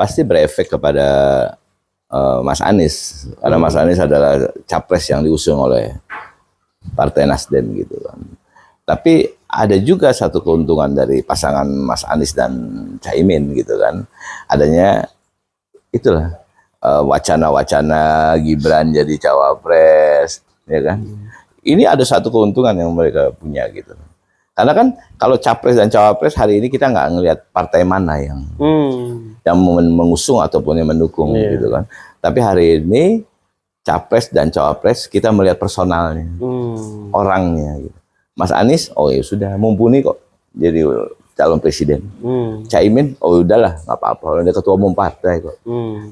pasti berefek kepada Mas Anies, karena Mas Anies adalah capres yang diusung oleh Partai Nasdem gitu kan. Tapi ada juga satu keuntungan dari pasangan Mas Anies dan Caimin gitu kan, adanya itulah wacana-wacana Gibran jadi cawapres, ya kan. Ini ada satu keuntungan yang mereka punya gitu. Karena kan kalau capres dan cawapres hari ini kita nggak ngelihat partai mana yang mengusung ataupun yang mendukung gitu kan. Tapi hari ini capres dan cawapres kita melihat personalnya, orangnya gitu. Mas Anies, oh ya sudah mumpuni kok jadi calon presiden. Caimin, oh udahlah nggak apa-apa, udah ketua umum partai kok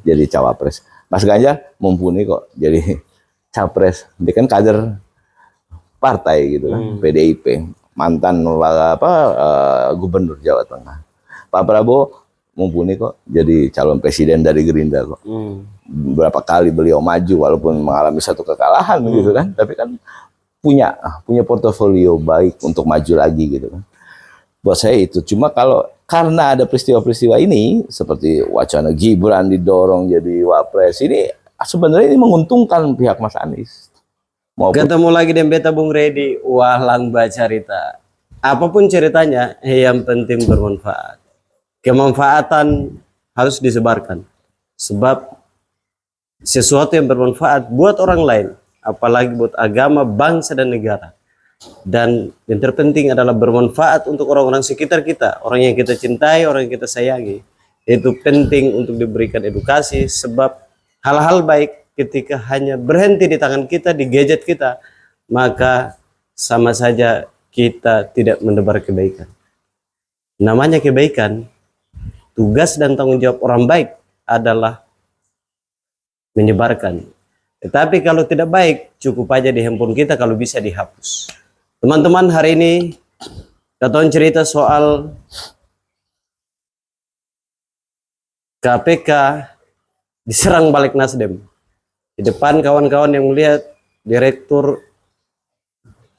jadi cawapres. Mas Ganjar mumpuni kok jadi capres, dia kan kader partai gitu kan, PDIP, mantan gubernur Jawa Tengah. Pak Prabowo mumpuni kok jadi calon presiden dari Gerindra kok. Berapa kali beliau maju walaupun mengalami satu kekalahan gitu kan, tapi kan punya portofolio baik untuk maju lagi gitu kan. Buat saya itu. Cuma kalau karena ada peristiwa-peristiwa ini seperti wacana Gibran didorong jadi wapres, ini sebenarnya ini menguntungkan pihak Mas Anies. Ketemu lagi dengan beta Bung Redi, walang bacarita. Apapun ceritanya, yang penting bermanfaat. Kemanfaatan harus disebarkan. Sebab sesuatu yang bermanfaat buat orang lain, apalagi buat agama, bangsa, dan negara. Dan yang terpenting adalah bermanfaat untuk orang-orang sekitar kita, orang yang kita cintai, orang yang kita sayangi. Itu penting untuk diberikan edukasi, sebab hal-hal baik ketika hanya berhenti di tangan kita, di gadget kita, maka sama saja kita tidak menebar kebaikan. Namanya kebaikan, tugas dan tanggung jawab orang baik adalah menyebarkan. Tetapi kalau tidak baik, cukup aja di handphone kita, kalau bisa dihapus. Teman-teman, hari ini kita cerita soal KPK diserang balik Nasdem. Di depan kawan-kawan yang melihat Direktur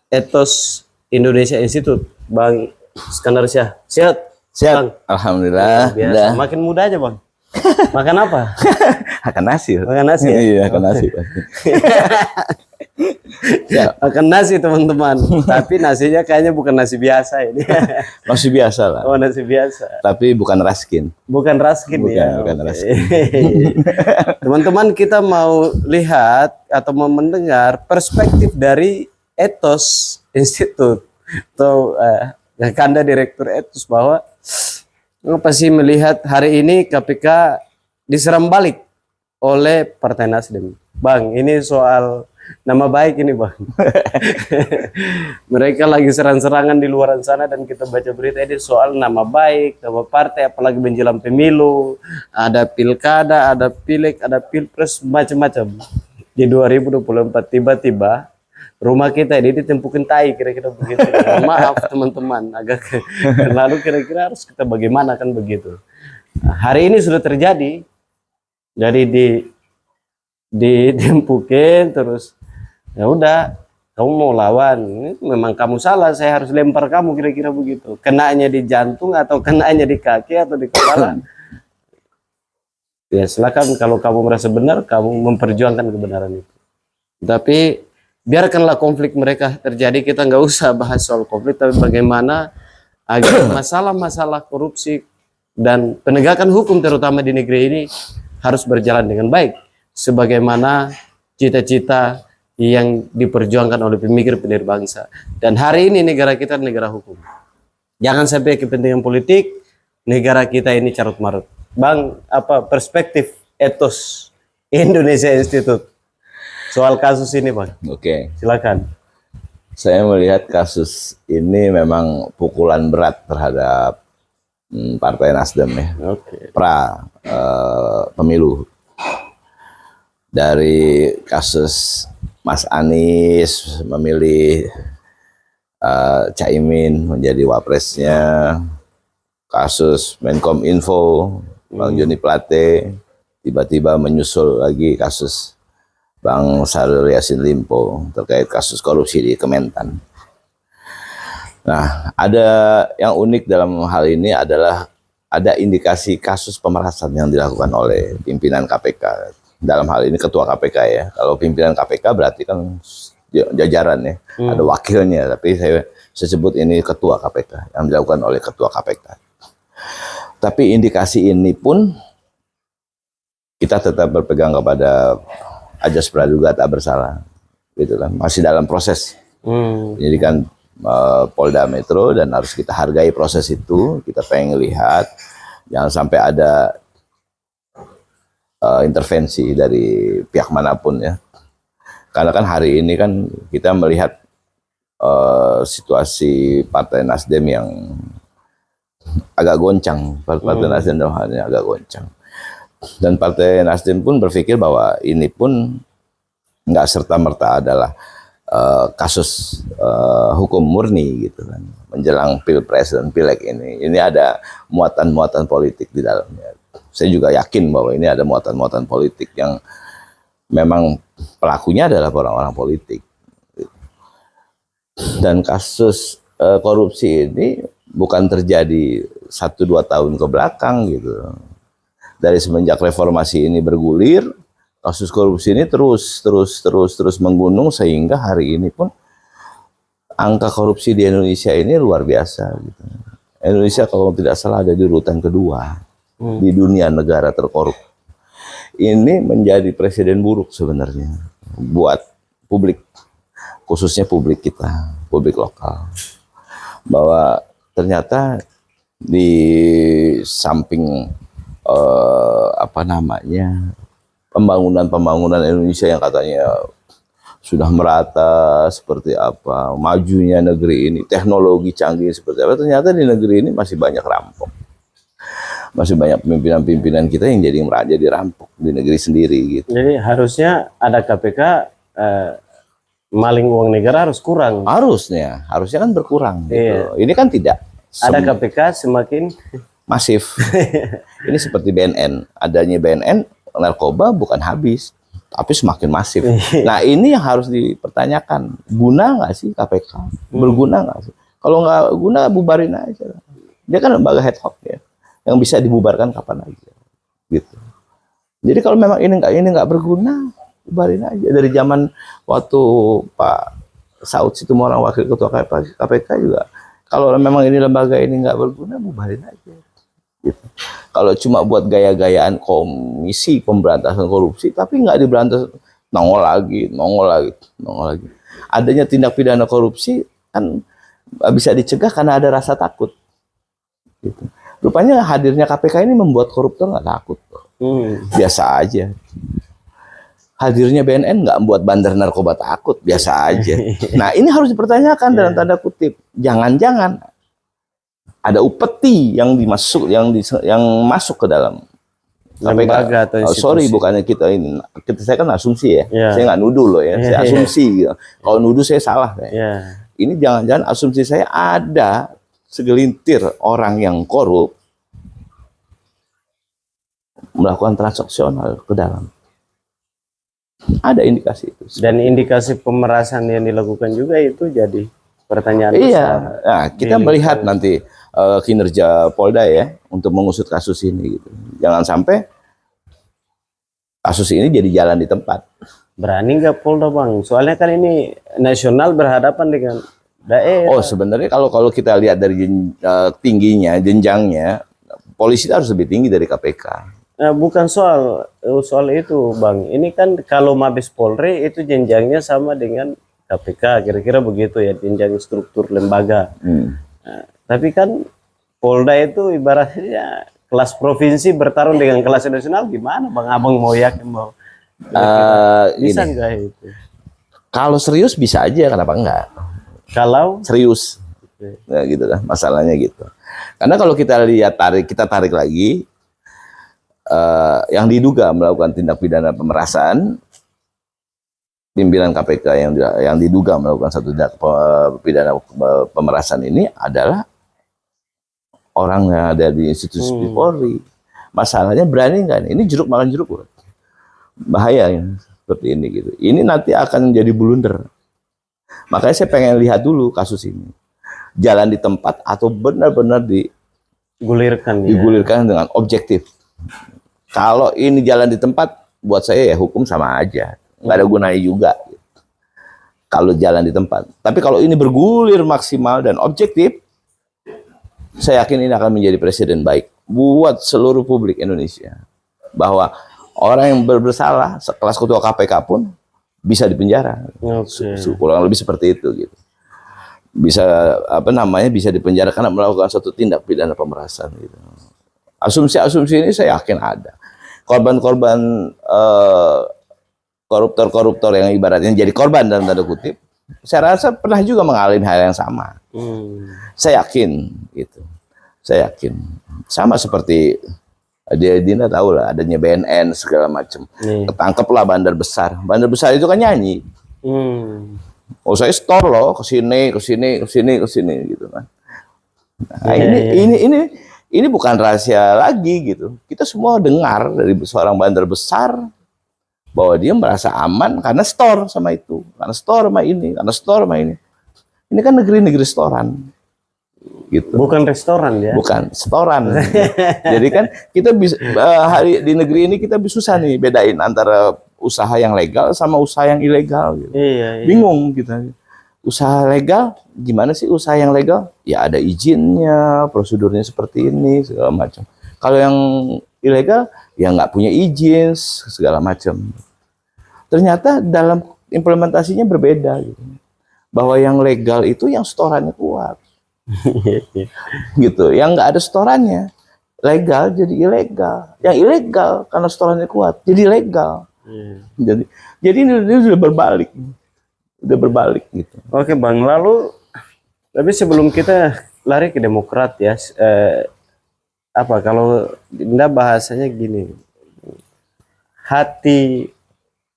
Ethos Indonesia Institute, Bang Iskandar Syah. Sehat? Sehat. Bang? Alhamdulillah. Biasa. Makin muda aja, Bang. Makan apa? Makan nasi. Makan nasi ya? Iya, makan nasi. Makan nasi, teman-teman. Tapi nasinya kayaknya bukan nasi biasa ini. Nasi biasa lah. Oh, nasi biasa. Tapi bukan raskin. Bukan raskin ya. Bukan raskin. Teman-teman, kita mau lihat atau mau mendengar perspektif dari Ethos Institute atau Kanda Direktur Ethos, bahwa apa sih melihat hari ini KPK diserang balik oleh Partai Nasdem. Bang, ini soal nama baik ini, Bang. Mereka lagi serang-serangan di luar sana, dan kita baca berita ini soal nama baik, nama partai, apalagi menjelang pemilu, ada pilkada, ada pileg, ada pilpres, macam-macam. Di 2024 tiba-tiba rumah kita ini ditempukin tai, kira-kira begitu. Maaf teman-teman, agak lalu kira-kira harus kita bagaimana kan begitu. Nah, hari ini sudah terjadi, jadi ditempukin terus. Ya udah, kamu mau lawan, ini memang kamu salah, saya harus lempar kamu, kira-kira begitu. Kenanya di jantung atau kenanya di kaki atau di kepala. Ya silakan, kalau kamu merasa benar, kamu memperjuangkan kebenaran itu. Tapi biarkanlah konflik mereka terjadi, kita nggak usah bahas soal konflik, tapi bagaimana agar masalah-masalah korupsi dan penegakan hukum terutama di negeri ini harus berjalan dengan baik, sebagaimana cita-cita yang diperjuangkan oleh pemikir-pemikir bangsa. Dan hari ini negara kita negara hukum. Jangan sampai kepentingan politik negara kita ini carut-marut. Bang, apa perspektif Ethos Indonesia Institute soal kasus ini, Bang? Oke. Silakan. Saya melihat kasus ini memang pukulan berat terhadap Partai Nasdem ya. Oke. Pemilu. Dari kasus Mas Anies memilih Caimin menjadi wapresnya, kasus Menkom Info Bang Joni Plate, tiba-tiba menyusul lagi kasus Bang Syahrul Yassin Limpo terkait kasus korupsi di Kementan. Nah, ada yang unik dalam hal ini adalah ada indikasi kasus pemerasan yang dilakukan oleh pimpinan KPK. Dalam hal ini ketua KPK ya. Kalau pimpinan KPK berarti kan jajaran ya, ada wakilnya. Tapi saya sebut ini ketua KPK yang dilakukan oleh ketua KPK. Tapi indikasi ini pun kita tetap berpegang kepada ajas praduga tak bersalah, gitu kan. Masih dalam proses penyidikan Polda Metro dan harus kita hargai proses itu. Kita pengen lihat jangan sampai ada intervensi dari pihak manapun ya. Karena kan hari ini kan kita melihat situasi Partai Nasdem yang agak goncang. Partai Nasdem dalam hal ini agak goncang. Dan Partai Nasdem pun berpikir bahwa ini pun nggak serta-merta adalah kasus hukum murni gitu kan, menjelang pilpres dan pileg ini ada muatan-muatan politik di dalamnya. Saya juga yakin bahwa ini ada muatan-muatan politik yang memang pelakunya adalah orang-orang politik. Dan kasus korupsi ini bukan terjadi 1-2 tahun ke belakang gitu. Dari semenjak reformasi ini bergulir, kasus korupsi ini terus menggunung sehingga hari ini pun angka korupsi di Indonesia ini luar biasa gitu. Indonesia kalau tidak salah ada di urutan kedua di dunia negara terkorup. Ini menjadi presiden buruk sebenarnya buat publik, khususnya publik kita, publik lokal. Bahwa ternyata di samping pembangunan Indonesia yang katanya sudah merata seperti apa, majunya negeri ini, teknologi canggih seperti apa, ternyata di negeri ini masih banyak rampok. Masih banyak pimpinan-pimpinan kita yang jadi rampok di negeri sendiri gitu. Jadi harusnya ada KPK, maling uang negara harus kurang. Harusnya kan berkurang gitu. Iya. Ini kan tidak. Ada KPK semakin masif. Ini seperti BNN. Adanya BNN, narkoba bukan habis, tapi semakin masif. Nah ini yang harus dipertanyakan. Guna nggak sih KPK? Berguna nggak sih? Kalau nggak guna, bubarin aja. Dia kan lembaga ad hoc ya, yang bisa dibubarkan kapan aja. Gitu. Jadi kalau memang ini nggak berguna, bubarin aja. Dari zaman waktu Pak Saud Situmorang wakil ketua KPK juga, kalau memang ini lembaga ini nggak berguna, bubarin aja. Gitu. Kalau cuma buat gaya-gayaan komisi pemberantasan korupsi, tapi nggak diberantas, nongol lagi. Adanya tindak pidana korupsi kan bisa dicegah karena ada rasa takut. Gitu. Rupanya hadirnya KPK ini membuat koruptor nggak takut, biasa aja. Hadirnya BNN nggak membuat bandar narkoba takut, biasa aja. Nah ini harus dipertanyakan dalam tanda kutip. Jangan-jangan ada upeti yang masuk ke dalam lembaga atau institusi. Sorry, bukannya saya kan asumsi ya. Saya nggak nuduh loh ya, saya asumsi. Gitu. Kalau nuduh saya salah. Ini jangan-jangan asumsi saya ada segelintir orang yang korup melakukan transaksional ke dalam. Ada indikasi itu. Dan indikasi pemerasan yang dilakukan juga itu jadi pertanyaan besar. Nah, kita melihat nanti kinerja Polda ya untuk mengusut kasus ini gitu. Jangan sampai kasus ini jadi jalan di tempat. Berani nggak Polda Bang? Soalnya kan ini nasional berhadapan dengan daerah. Oh sebenarnya kalau kita lihat dari tingginya, jenjangnya, polisi harus lebih tinggi dari KPK. Nah, bukan soal itu Bang. Ini kan kalau Mabes Polri itu jenjangnya sama dengan KPK, kira-kira begitu ya, jenjang struktur lembaga. Nah, tapi kan Polda itu ibaratnya kelas provinsi bertarung dengan kelas nasional, gimana Bang? Abang mau yakin mau bisa nggak itu? Kalau serius bisa aja, kenapa enggak? Kalau serius, nah, gitu kan, masalahnya gitu. Karena kalau kita tarik lagi, yang diduga melakukan tindak pidana pemerasan, pimpinan KPK yang diduga melakukan satu tindak pidana pemerasan ini adalah orang yang ada di institusi Polri. Masalahnya berani nggak? Ini jeruk makan jeruk, bahaya ya, seperti ini gitu. Ini nanti akan menjadi blunder. Makanya saya pengen lihat dulu kasus ini, jalan di tempat atau benar-benar Gulirkan ya. digulirkan dengan objektif. Kalau ini jalan di tempat, buat saya ya hukum sama aja, nggak ada gunanya juga. Kalau jalan di tempat. Tapi kalau ini bergulir maksimal dan objektif, saya yakin ini akan menjadi presiden baik buat seluruh publik Indonesia. Bahwa orang yang bersalah, sekelas ketua KPK pun bisa dipenjara. Kurang lebih seperti itu gitu. Bisa bisa dipenjara karena melakukan suatu tindak pidana pemerasan gitu. Asumsi-asumsi ini saya yakin ada. Korban-korban koruptor-koruptor yang ibaratnya jadi korban dalam tanda kutip, saya rasa pernah juga mengalami hal yang sama. Saya yakin gitu. Saya yakin sama seperti Dina tahu lah adanya BNN segala macam. Ketangkeplah bandar besar. Bandar besar itu kan nyanyi. Oh saya store loh ke sini gitu kan. Nah, ini bukan rahasia lagi gitu. Kita semua dengar dari seorang bandar besar bahwa dia merasa aman karena store sama itu, karena store sama ini, karena store sama ini. Ini kan negeri-negeri storan. Gitu. Bukan restoran ya? Bukan, setoran. Jadi kan kita bisa di negeri ini kita susah nih bedain antara usaha yang legal sama usaha yang ilegal. Gitu. Iya. Bingung kita. Usaha legal, gimana sih usaha yang legal? Ya ada izinnya, prosedurnya seperti ini, segala macam. Kalau yang ilegal, ya nggak punya izin, segala macam. Ternyata dalam implementasinya berbeda. Gitu. Bahwa yang legal itu yang setorannya kuat. Gitu, yang nggak ada setorannya legal jadi ilegal, yang ilegal karena setorannya kuat jadi legal. Jadi ini sudah berbalik gitu. Oke Bang, lalu tapi sebelum kita lari ke Demokrat ya, kalau Anda bahasanya gini, hati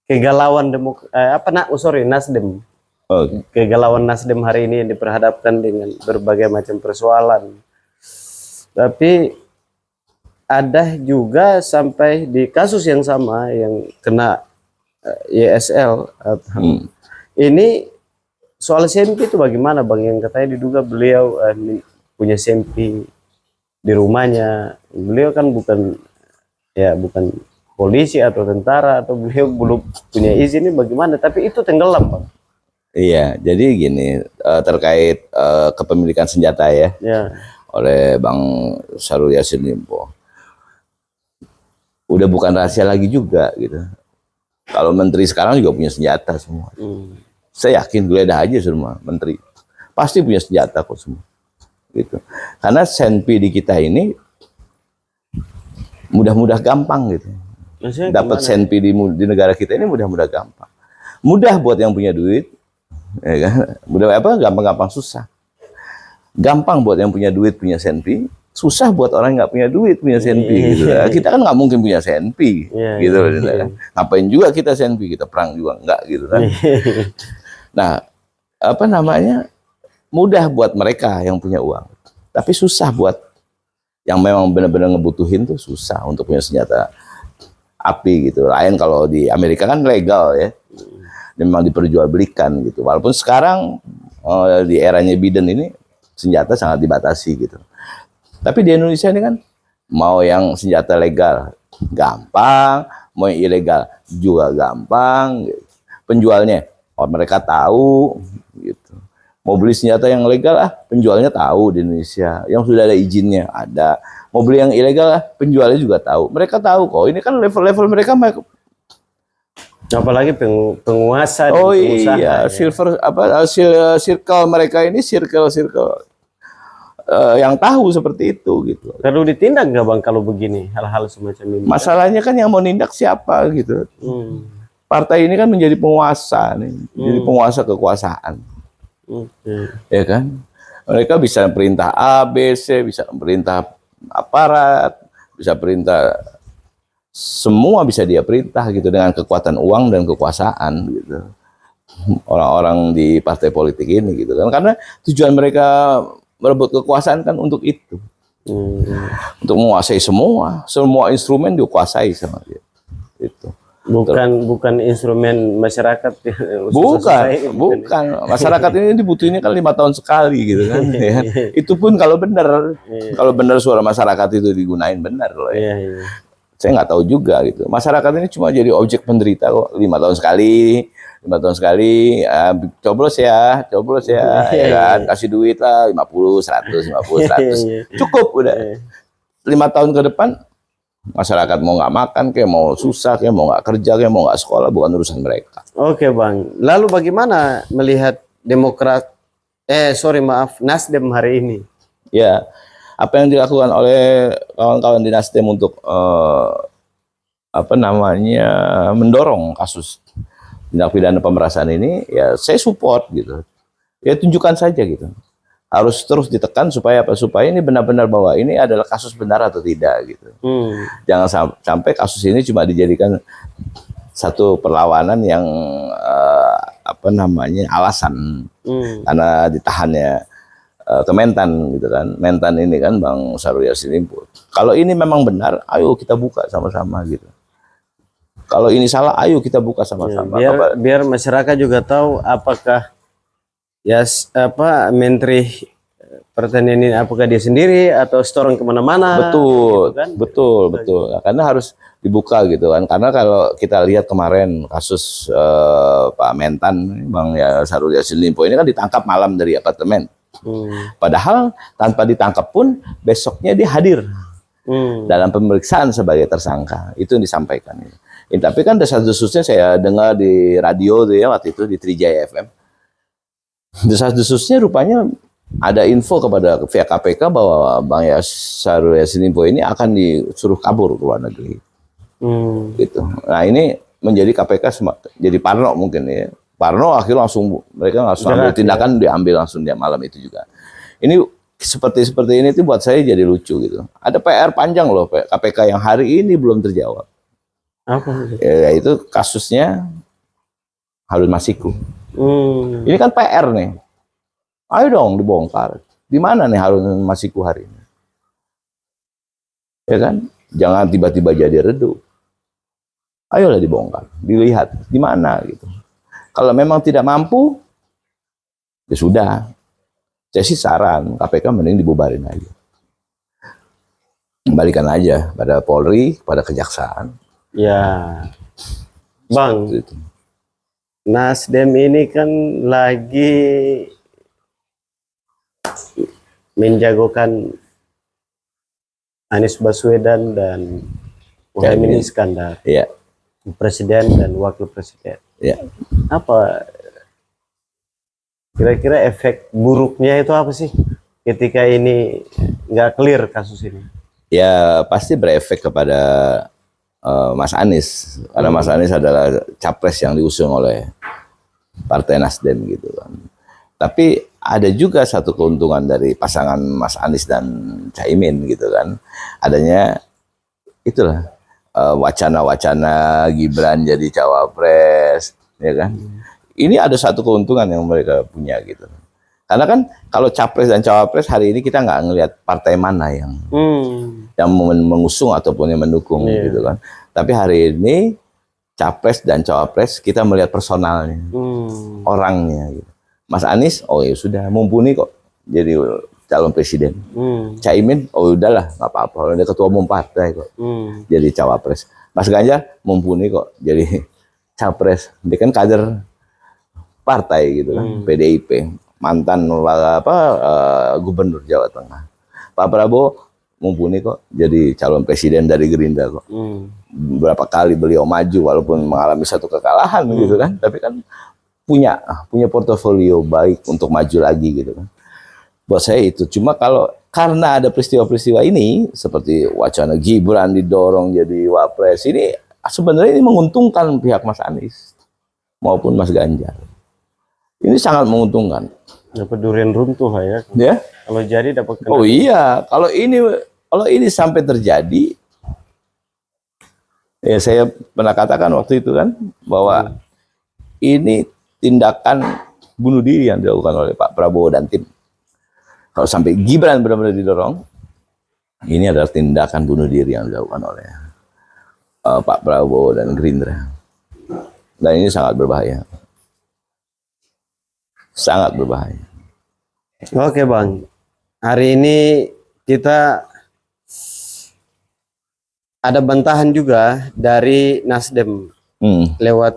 kegalauan Nasdem. Kegalauan Nasdem hari ini yang diperhadapkan dengan berbagai macam persoalan. Tapi ada juga sampai di kasus yang sama yang kena YSL. Ini soal sempi itu bagaimana Bang? Yang katanya diduga beliau punya sempi di rumahnya. Beliau kan bukan polisi atau tentara, atau beliau belum punya izin, ini bagaimana? Tapi itu tenggelam Bang. Iya, jadi gini, terkait kepemilikan senjata ya, oleh Bang Syahrul Yassin Limpo, udah bukan rahasia lagi juga gitu. Kalau menteri sekarang juga punya senjata semua. Saya yakin geledah aja semua menteri pasti punya senjata kok semua. Gitu. Karena senpi di kita ini mudah-mudah gampang gitu. Dapat senpi di negara kita ini mudah-mudah gampang. Mudah buat yang punya duit. Ya kan? Gampang-gampang susah. Gampang buat yang punya duit punya senpi, susah buat orang nggak punya duit punya senpi. Gitu. Kita kan nggak mungkin punya senpi, gitu. Ngapain juga kita senpi, kita perang juga nggak gitu kan. Nah, mudah buat mereka yang punya uang, tapi susah buat yang memang benar-benar ngebutuhin tuh susah untuk punya senjata api gitu. Lain kalau di Amerika kan legal ya. Memang diperjualbelikan gitu. Walaupun sekarang di eranya Biden ini senjata sangat dibatasi gitu. Tapi di Indonesia ini kan mau yang senjata legal gampang, mau yang ilegal juga gampang. Gitu. Penjualnya mereka tahu gitu. Mau beli senjata yang legal penjualnya tahu di Indonesia. Yang sudah ada izinnya ada. Mau beli yang ilegal penjualnya juga tahu. Mereka tahu kok. Ini kan level-level mereka apalagi penguasa dan pengusaha, iya, circle mereka ini circle yang tahu seperti itu gitu. Perlu ditindak nggak Bang kalau begini hal-hal semacam ini? Masalahnya kan yang mau nindak siapa gitu. Partai ini kan menjadi penguasa nih, jadi penguasa kekuasaan. Ya kan? Mereka bisa perintah A, B, C, bisa perintah aparat, bisa perintah, semua bisa dia perintah gitu dengan kekuatan uang dan kekuasaan gitu. Orang-orang di partai politik ini gitu kan, karena tujuan mereka merebut kekuasaan kan untuk itu, untuk menguasai semua instrumen dikuasai sama dia. Itu. bukan instrumen masyarakat Bukan. Masyarakat ini dibutuhinnya kan 5 tahun sekali gitu kan. Ya. Itu pun kalau benar suara masyarakat itu digunain benar loh. Ya. Saya nggak tahu juga gitu. Masyarakat ini cuma jadi objek penderita kok. 5 tahun sekali, coblos ya, ya kan, kasih duit lah 50, 100, cukup udah. 5 tahun ke depan masyarakat mau nggak makan, kayak mau susah, kayak mau nggak kerja, kayak mau nggak sekolah, bukan urusan mereka. Oke Bang, lalu bagaimana melihat Nasdem hari ini? Ya, apa yang dilakukan oleh kawan-kawan di Nasdem untuk mendorong kasus tindak pidana pemerasan ini, ya saya support gitu. Ya tunjukkan saja gitu. Harus terus ditekan supaya ini benar-benar bahwa ini adalah kasus benar atau tidak gitu. Jangan sampai kasus ini cuma dijadikan satu perlawanan yang alasan karena ditahannya Kementan gitu kan. Mentan ini kan Bang Syahrul Yassin Limpo. Kalau ini memang benar, ayo kita buka sama-sama gitu. Kalau ini salah, ayo kita buka sama-sama. Biar masyarakat juga tahu apakah Menteri Pertanian ini apakah dia sendiri atau setorang kemana-mana. Betul, gitu kan? betul. Karena harus dibuka gitu kan. Karena kalau kita lihat kemarin kasus Pak Mentan, Bang Syahrul Yassin Limpo ini kan ditangkap malam dari apartemen. Padahal tanpa ditangkap pun besoknya dia hadir dalam pemeriksaan sebagai tersangka. Itu yang disampaikan. Tapi kan desas-desusnya saya dengar di radio tuh ya waktu itu di Trijaya FM. Desas-desusnya rupanya ada info kepada pihak KPK bahwa Bang Syahrul Yassin Limpo ini akan disuruh kabur ke luar negeri. Gitu. Nah ini menjadi KPK jadi parno mungkin ya. Parno akhirnya mereka langsung ambil tindakan, diambil langsung dia malam itu juga. Ini seperti ini tuh buat saya jadi lucu gitu. Ada PR panjang loh KPK yang hari ini belum terjawab. Apa? Yaitu kasusnya Harun Masiku. Ini kan PR nih. Ayo dong dibongkar. Di mana nih Harun Masiku hari ini? Ya kan? Jangan tiba-tiba jadi redup. Ayolah dibongkar, dilihat di mana gitu. Kalau memang tidak mampu, ya sudah. Saya sih saran KPK mending dibubarin aja. Kembalikan aja pada Polri, pada Kejaksaan. Ya, Bang. Itu. Nasdem ini kan lagi menjagokan Anies Baswedan dan Muhaimin Iskandar, presiden dan wakil presiden. Apa kira-kira efek buruknya itu apa sih ketika ini nggak clear kasus ini? Ya pasti berefek kepada Mas Anies, karena Mas Anies adalah capres yang diusung oleh Partai Nasdem gitu kan. Tapi ada juga satu keuntungan dari pasangan Mas Anies dan Caimin gitu kan. Adanya itulah wacana-wacana Gibran jadi cawapres, ya kan. Ini ada satu keuntungan yang mereka punya gitu. Karena kan kalau capres dan cawapres hari ini kita nggak ngelihat partai mana yang mengusung ataupun yang mendukung gitu kan. Tapi hari ini capres dan cawapres kita melihat personalnya, orangnya gitu. Mas Anies, oh ya sudah mumpuni kok jadi calon presiden. Caimin, oh udahlah nggak apa-apa, udah ketua umum partai kok jadi cawapres. Mas Ganjar mumpuni kok jadi capres. Dia kan kader partai gitu kan, PDIP, mantan gubernur Jawa Tengah. Pak Prabowo mumpuni kok jadi calon presiden dari Gerindra kok. Berapa kali beliau maju walaupun mengalami satu kekalahan gitu kan, tapi kan punya portofolio baik untuk maju lagi gitu kan. Buat saya itu. Cuma karena ada peristiwa-peristiwa ini seperti wacana Gibran didorong jadi wapres, ini sebenarnya ini menguntungkan pihak Mas Anies maupun Mas Ganjar. Ini sangat menguntungkan. Dapat durian runtuh ya. Ya. Kalau jadi dapat. Oh iya, kalau ini sampai terjadi, ya saya pernah katakan waktu itu kan bahwa ini tindakan bunuh diri yang dilakukan oleh Pak Prabowo dan tim. Kalau sampai Gibran benar-benar didorong, ini adalah tindakan bunuh diri yang dilakukan oleh Pak Prabowo dan Gerindra. Dan ini sangat berbahaya. Sangat berbahaya. Oke Bang, hari ini kita ada bantahan juga dari Nasdem lewat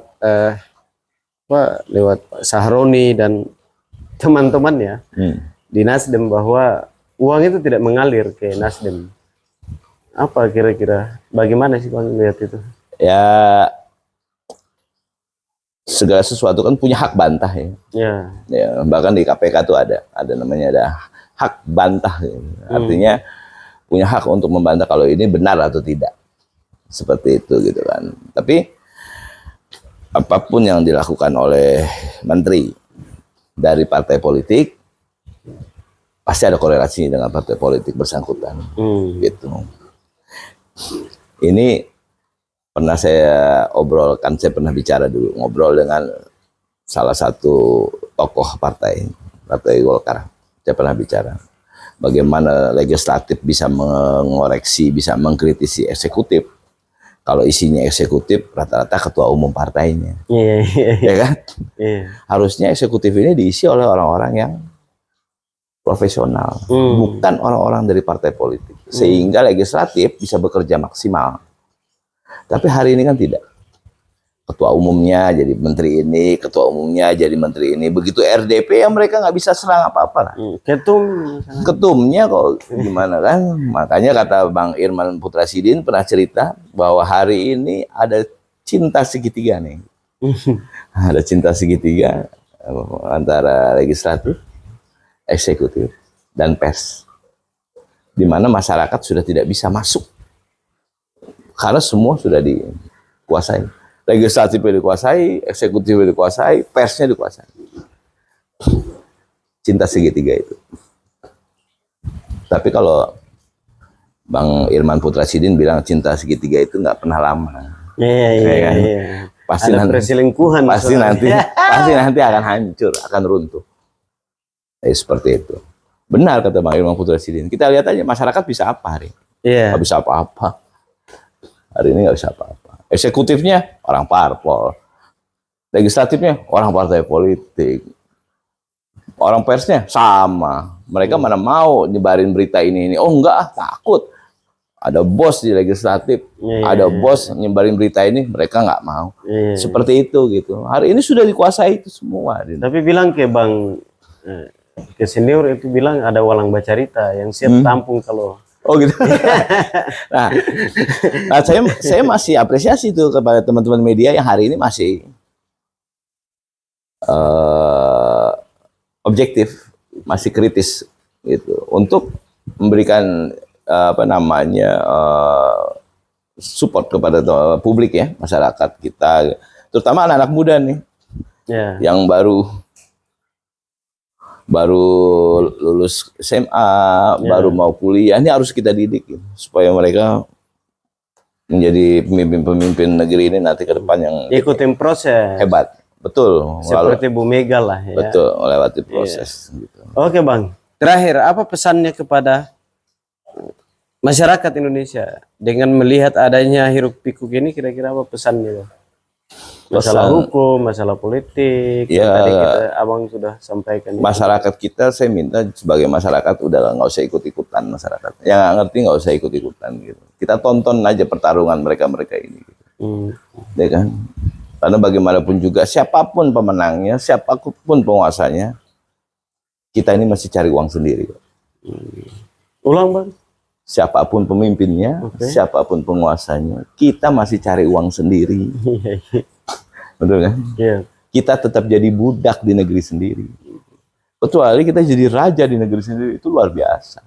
lewat Pak Sahroni dan teman-temannya di Nasdem bahwa uang itu tidak mengalir ke Nasdem. Apa kira-kira? Bagaimana sih Bang lihat itu? Ya, segala sesuatu kan punya hak bantah ya. Ya, bahkan di KPK tuh ada namanya ada hak bantah. Ya. Artinya punya hak untuk membantah kalau ini benar atau tidak. Seperti itu gitu kan. Tapi apapun yang dilakukan oleh menteri dari partai politik pasti ada korelasi dengan partai politik bersangkutan. Gitu. Ini pernah saya obrolkan, saya pernah bicara dulu, ngobrol dengan salah satu tokoh partai Golkar. Saya pernah bicara bagaimana legislatif bisa mengoreksi, bisa mengkritisi eksekutif. Kalau isinya eksekutif rata-rata ketua umum partainya. Ya kan? Harusnya eksekutif ini diisi oleh orang-orang yang profesional, bukan orang-orang dari partai politik. Sehingga legislatif bisa bekerja maksimal. Tapi hari ini kan tidak. Ketua umumnya jadi menteri ini, ketua umumnya jadi menteri ini. Begitu RDP ya mereka nggak bisa serang apa-apa lah. Ketumnya kok gimana kan? Makanya kata Bang Irman Putra Sidin pernah cerita bahwa hari ini ada cinta segitiga nih. Ada cinta segitiga antara legislatif, eksekutif, dan pers. Di mana masyarakat sudah tidak bisa masuk. Karena semua sudah dikuasai. Legislatifnya dikuasai, eksekutifnya dikuasai, persnya dikuasai. Cinta segitiga itu. Tapi kalau Bang Irman Putra Sidin bilang cinta segitiga itu nggak pernah lama. Iya. Pasti ada nanti perselingkuhan. Pasti nanti akan hancur, akan runtuh. Seperti itu. Benar kata Bang Irman Putra Sidin. Kita lihat aja masyarakat bisa apa hari ini. Nggak bisa apa-apa. Hari ini nggak bisa apa-apa. Eksekutifnya orang parpol, legislatifnya orang partai politik, orang persnya sama. Mereka mana mau nyebarin berita ini. Oh enggak, takut. Ada bos di legislatif, ada bos nyebarin berita ini, mereka nggak mau. Seperti itu gitu. Hari ini sudah dikuasai itu semua. Tapi bilang ke Bang ke senior itu bilang ada walang bacarita yang siap tampung kalau. Oh gitu. Nah, saya masih apresiasi tuh kepada teman-teman media yang hari ini masih objektif, masih kritis gitu untuk memberikan support kepada publik ya, masyarakat kita, terutama anak-anak muda nih, yang baru lulus SMA, baru mau kuliah, ini harus kita didik supaya mereka menjadi pemimpin-pemimpin negeri ini nanti ke depan yang ikutin proses hebat. Betul. Seperti Bu Mega lah ya. Betul, melewati proses. Gitu. Oke Bang, terakhir apa pesannya kepada masyarakat Indonesia dengan melihat adanya hiruk pikuk ini, kira-kira apa pesannya Bang? Masalah hukum, masalah politik, ya, tadi Abang sudah sampaikan. Masyarakat kita, saya minta sebagai masyarakat udah nggak usah ikut-ikutan masyarakat. Yang nggak ngerti nggak usah ikut-ikutan gitu. Kita tonton aja pertarungan mereka ini. Gitu. Ya kan? Karena bagaimanapun juga siapapun pemenangnya, siapapun penguasanya, kita ini masih cari uang sendiri. Ulang Bang. Siapapun pemimpinnya, siapapun penguasanya, kita masih cari uang sendiri. Betul kan? Kita tetap jadi budak di negeri sendiri. Kecuali kita jadi raja di negeri sendiri, itu luar biasa.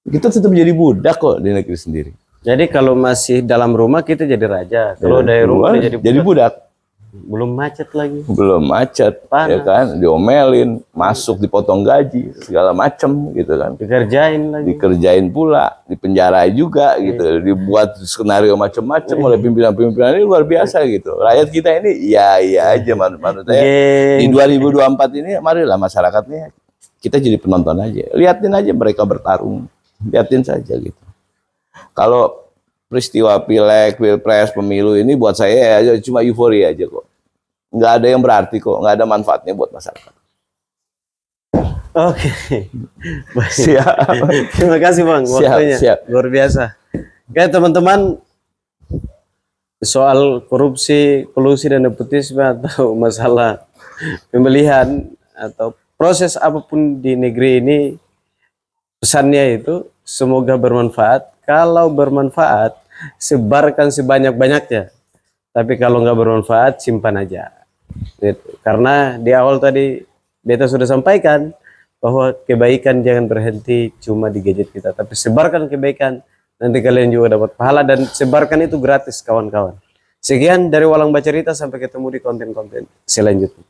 Kita tetap jadi budak kok di negeri sendiri. Jadi kalau masih dalam rumah kita jadi raja, kalau dari rumah jadi budak. Belum macet lagi. Belum macet, ya kan? Diomelin, masuk dipotong gaji, segala macem gitu kan. Dikerjain lagi. Dikerjain pula, dipenjara juga gitu. Dibuat skenario macam-macam oleh pimpinan-pimpinan ini luar biasa gitu. Rakyat kita ini iya aja menurut saya. Di 2024 ini marilah masyarakatnya kita jadi penonton aja. Liatin aja mereka bertarung. Liatin saja gitu. Kalau peristiwa pileg, pilpres, pemilu ini buat saya ya cuma euforia aja kok. nggak ada yang berarti kok, nggak ada manfaatnya buat masyarakat. Oke. Baik. Siap. Terima kasih Bang waktunya. Siap. Luar biasa. Oke teman-teman, soal korupsi, kolusi dan nepotisme atau masalah pembelian atau proses apapun di negeri ini, pesannya itu semoga bermanfaat. Kalau bermanfaat, sebarkan sebanyak-banyaknya. Tapi kalau nggak bermanfaat, simpan aja. Gitu. Karena di awal tadi Beta sudah sampaikan bahwa kebaikan jangan berhenti cuma di gadget kita, tapi sebarkan kebaikan, nanti kalian juga dapat pahala, dan sebarkan itu gratis kawan-kawan. Sekian dari Walang Bacarita, sampai ketemu di konten-konten selanjutnya.